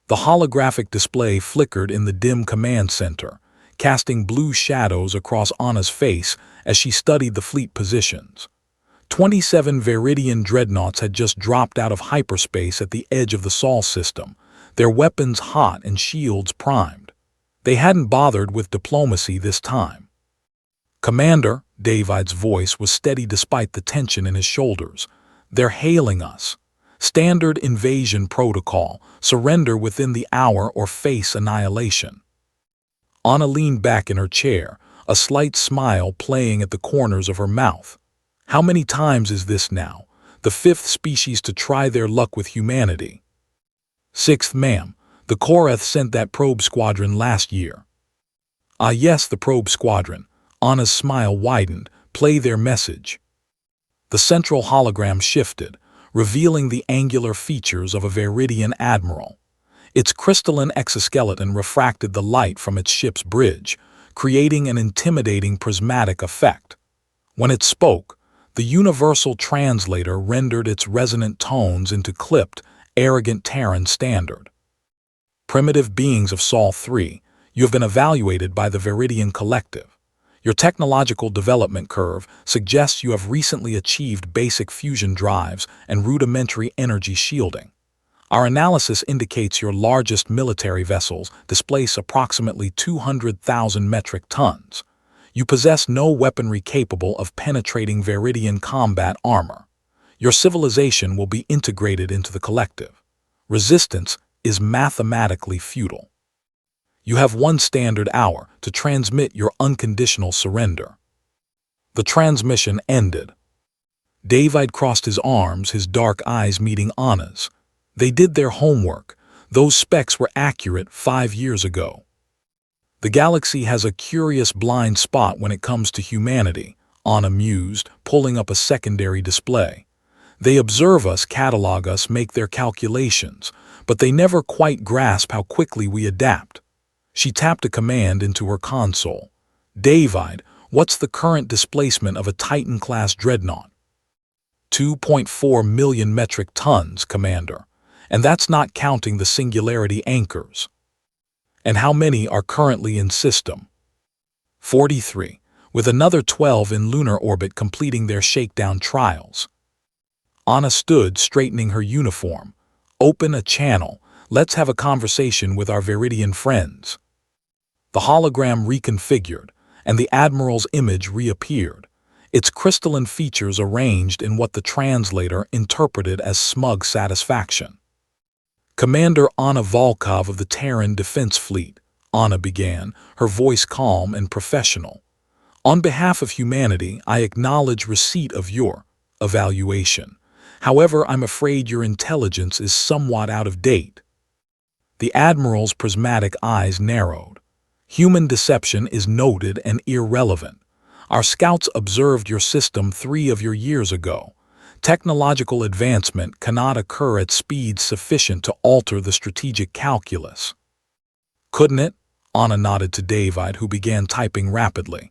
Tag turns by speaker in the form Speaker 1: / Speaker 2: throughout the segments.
Speaker 1: The holographic display flickered in the dim command center, casting blue shadows across Anna's face as she studied the fleet positions. 27 Veridian dreadnoughts had just dropped out of hyperspace at the edge of the Sol system, their weapons hot and shields primed. They hadn't bothered with diplomacy this time. "Commander," David's voice was steady despite the tension in his shoulders. "They're hailing us. Standard invasion protocol, surrender within the hour or face annihilation." Anna leaned back in her chair, a slight smile playing at the corners of her mouth. How many times is this now? The fifth species to try their luck with humanity. "Sixth, ma'am. The Korath sent that probe squadron last year." "Ah yes, the probe squadron." Anna's smile widened. "Play their message." The central hologram shifted, revealing the angular features of a Veridian admiral. Its crystalline exoskeleton refracted the light from its ship's bridge, creating an intimidating prismatic effect. When it spoke, the universal translator rendered its resonant tones into clipped, arrogant Terran standard. "Primitive beings of Sol 3, you have been evaluated by the Veridian Collective. Your technological development curve suggests you have recently achieved basic fusion drives and rudimentary energy shielding. Our analysis indicates your largest military vessels displace approximately 200,000 metric tons. You possess no weaponry capable of penetrating Veridian combat armor. Your civilization will be integrated into the collective. Resistance is mathematically futile. You have 1 standard hour to transmit your unconditional surrender." The transmission ended. David crossed his arms, his dark eyes meeting Anna's. They did their homework. Those specs were accurate 5 years ago. "The galaxy has a curious blind spot when it comes to humanity," Anna mused, pulling up a secondary display. "They observe us, catalog us, make their calculations, but they never quite grasp how quickly we adapt." She tapped a command into her console. "David, what's the current displacement of a Titan-class dreadnought?" 2.4 million metric tons, Commander. And that's not counting the singularity anchors." "And how many are currently in system?" 43, with another 12 in lunar orbit completing their shakedown trials. Anna stood, straightening her uniform. "Open a channel. Let's have a conversation with our Veridian friends." The hologram reconfigured, and the Admiral's image reappeared, its crystalline features arranged in what the translator interpreted as smug satisfaction. "Commander Anna Volkov of the Terran Defense Fleet," Anna began, her voice calm and professional. "On behalf of humanity, I acknowledge receipt of your evaluation. However, I'm afraid your intelligence is somewhat out of date." The Admiral's prismatic eyes narrowed. "Human deception is noted and irrelevant. Our scouts observed your system 3 of your years ago. Technological advancement cannot occur at speeds sufficient to alter the strategic calculus." "Couldn't it?" Anna nodded to David, who began typing rapidly.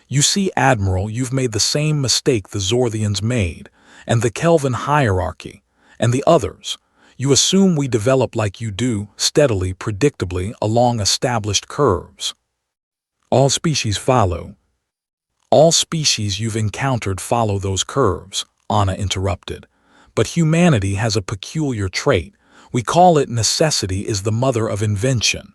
Speaker 1: "You see, Admiral, you've made the same mistake the Zorthians made, and the Kelvin hierarchy, and the others. You assume we develop like you do, steadily, predictably, along established curves. All species follow." "All species you've encountered follow those curves," Anna interrupted. "But humanity has a peculiar trait. We call it necessity is the mother of invention.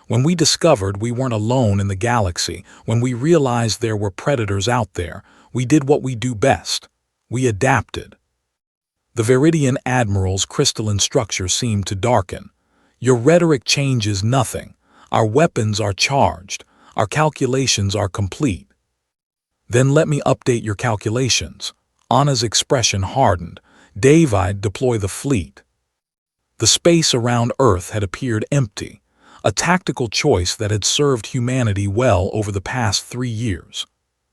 Speaker 1: When we discovered we weren't alone in the galaxy, when we realized there were predators out there, we did what we do best. We adapted." The Veridian Admiral's crystalline structure seemed to darken. "Your rhetoric changes nothing. Our weapons are charged. Our calculations are complete." "Then let me update your calculations." Anna's expression hardened. "David, deploy the fleet." The space around Earth had appeared empty, a tactical choice that had served humanity well over the past 3 years.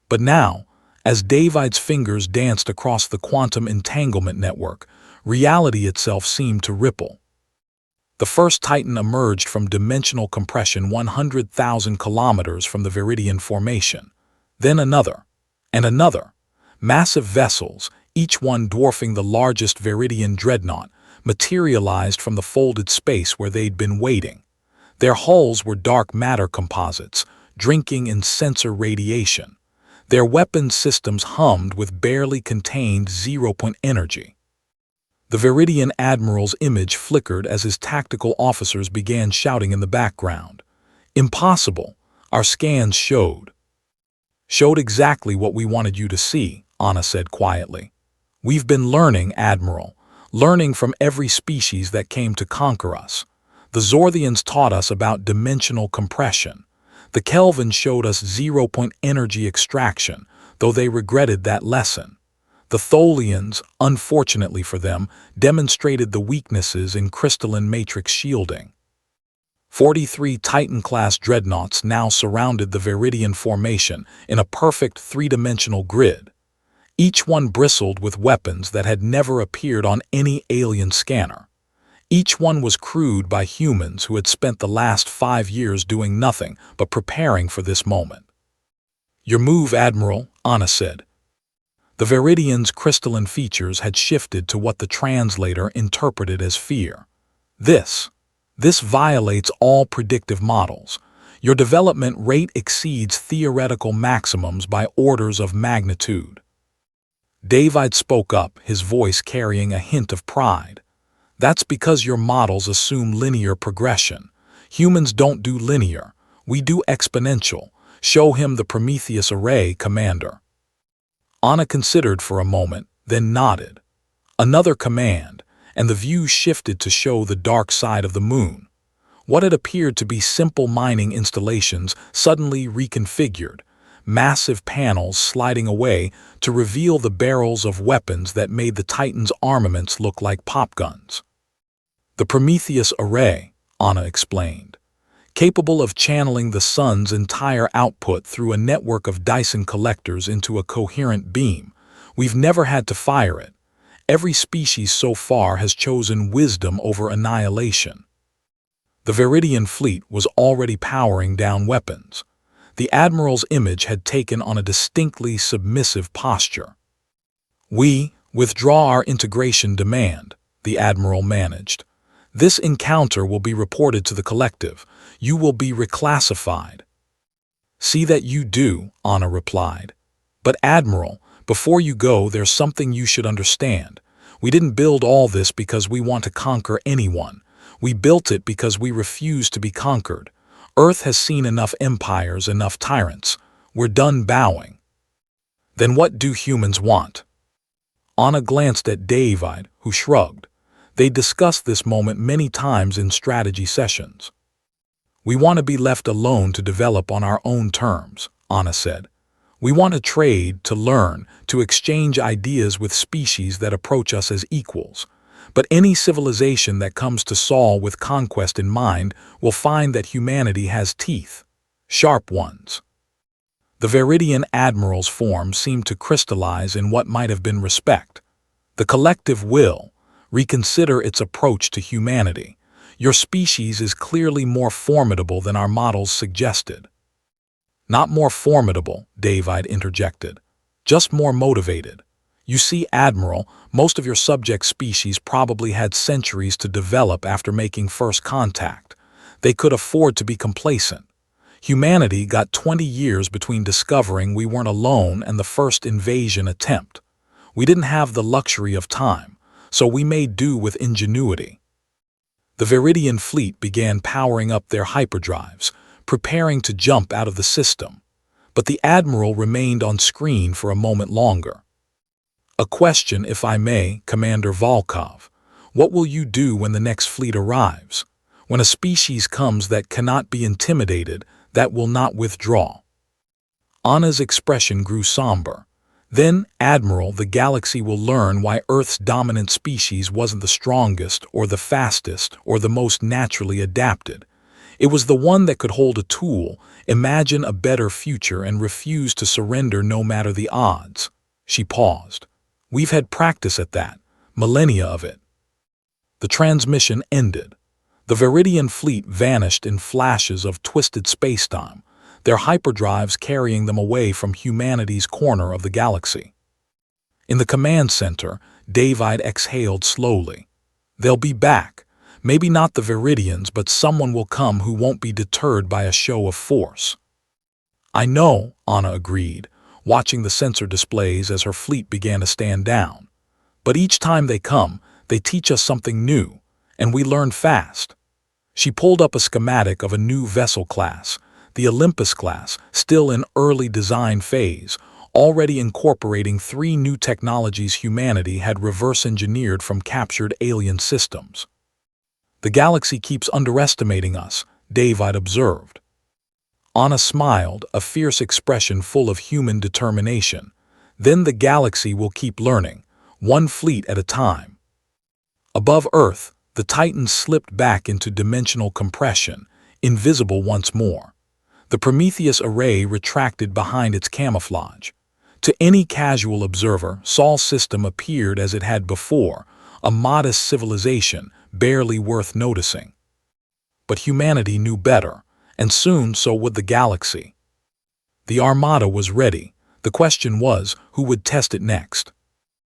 Speaker 1: But now, as David's fingers danced across the quantum entanglement network, reality itself seemed to ripple. The first Titan emerged from dimensional compression 100,000 kilometers from the Veridian formation. Then another, and another. Massive vessels, each one dwarfing the largest Veridian dreadnought, materialized from the folded space where they'd been waiting. Their hulls were dark matter composites, drinking in sensor radiation. Their weapons systems hummed with barely contained zero-point energy. The Viridian Admiral's image flickered as his tactical officers began shouting in the background. "Impossible! Our scans showed exactly what we wanted you to see," Anna said quietly. "We've been learning, Admiral, learning from every species that came to conquer us. The Zorthians taught us about dimensional compression. The Kelvins showed us zero-point energy extraction, though they regretted that lesson. The Tholians, unfortunately for them, demonstrated the weaknesses in crystalline matrix shielding." 43 Titan-class dreadnoughts now surrounded the Viridian formation in a perfect three-dimensional grid. Each one bristled with weapons that had never appeared on any alien scanner. Each one was crewed by humans who had spent the last 5 years doing nothing but preparing for this moment. "Your move, Admiral," Anna said. The Viridian's crystalline features had shifted to what the translator interpreted as fear. This violates all predictive models. Your development rate exceeds theoretical maximums by orders of magnitude." David spoke up, his voice carrying a hint of pride. "That's because your models assume linear progression. Humans don't do linear. We do exponential. Show him the Prometheus array, Commander." Anna considered for a moment, then nodded. Another command, and the view shifted to show the dark side of the moon. What had appeared to be simple mining installations suddenly reconfigured, massive panels sliding away to reveal the barrels of weapons that made the Titan's armaments look like pop guns. "The Prometheus array," Anna explained, "capable of channeling the sun's entire output through a network of Dyson collectors into a coherent beam. We've never had to fire it. Every species so far has chosen wisdom over annihilation." The Viridian fleet was already powering down weapons. The Admiral's image had taken on a distinctly submissive posture. "We withdraw our integration demand," the Admiral managed. "This encounter will be reported to the collective. You will be reclassified." "See that you do," Anna replied. "But Admiral, before you go, there's something you should understand. We didn't build all this because we want to conquer anyone. We built it because we refuse to be conquered. Earth has seen enough empires, enough tyrants. We're done bowing." "Then what do humans want?" Anna glanced at David, who shrugged. They discussed this moment many times in strategy sessions. "We want to be left alone to develop on our own terms," Anna said. "We want to trade, to learn, to exchange ideas with species that approach us as equals. But any civilization that comes to Saul with conquest in mind will find that humanity has teeth. Sharp ones." The Viridian Admiral's form seemed to crystallize in what might have been respect. "The collective will reconsider its approach to humanity. Your species is clearly more formidable than our models suggested." "Not more formidable," David interjected. "Just more motivated. You see, Admiral, most of your subject species probably had centuries to develop after making first contact. They could afford to be complacent. Humanity got 20 years between discovering we weren't alone and the first invasion attempt. We didn't have the luxury of time, so we made do with ingenuity." The Viridian fleet began powering up their hyperdrives, preparing to jump out of the system. But the Admiral remained on screen for a moment longer. "A question, if I may, Commander Volkov. What will you do when the next fleet arrives? When a species comes that cannot be intimidated, that will not withdraw?" Anna's expression grew somber. "Then, Admiral, the galaxy will learn why Earth's dominant species wasn't the strongest or the fastest or the most naturally adapted. It was the one that could hold a tool, imagine a better future, and refuse to surrender no matter the odds." She paused. "We've had practice at that, millennia of it." The transmission ended. The Viridian fleet vanished in flashes of twisted spacetime, their hyperdrives carrying them away from humanity's corner of the galaxy. In the command center, David exhaled slowly. They'll be back. Maybe not the Viridians, but someone will come who won't be deterred by a show of force. I know, Anna agreed, watching the sensor displays as her fleet began to stand down. But each time they come, they teach us something new, and we learn fast. She pulled up a schematic of a new vessel class, the Olympus class, still in early design phase, already incorporating 3 new technologies humanity had reverse-engineered from captured alien systems. The galaxy keeps underestimating us, David observed. Anna smiled, a fierce expression full of human determination. Then the galaxy will keep learning, one fleet at a time. Above Earth, the Titan slipped back into dimensional compression, invisible once more. The Prometheus array retracted behind its camouflage. To any casual observer, Sol's system appeared as it had before, a modest civilization, barely worth noticing. But humanity knew better, and soon so would the galaxy. The Armada was ready. The question was, who would test it next?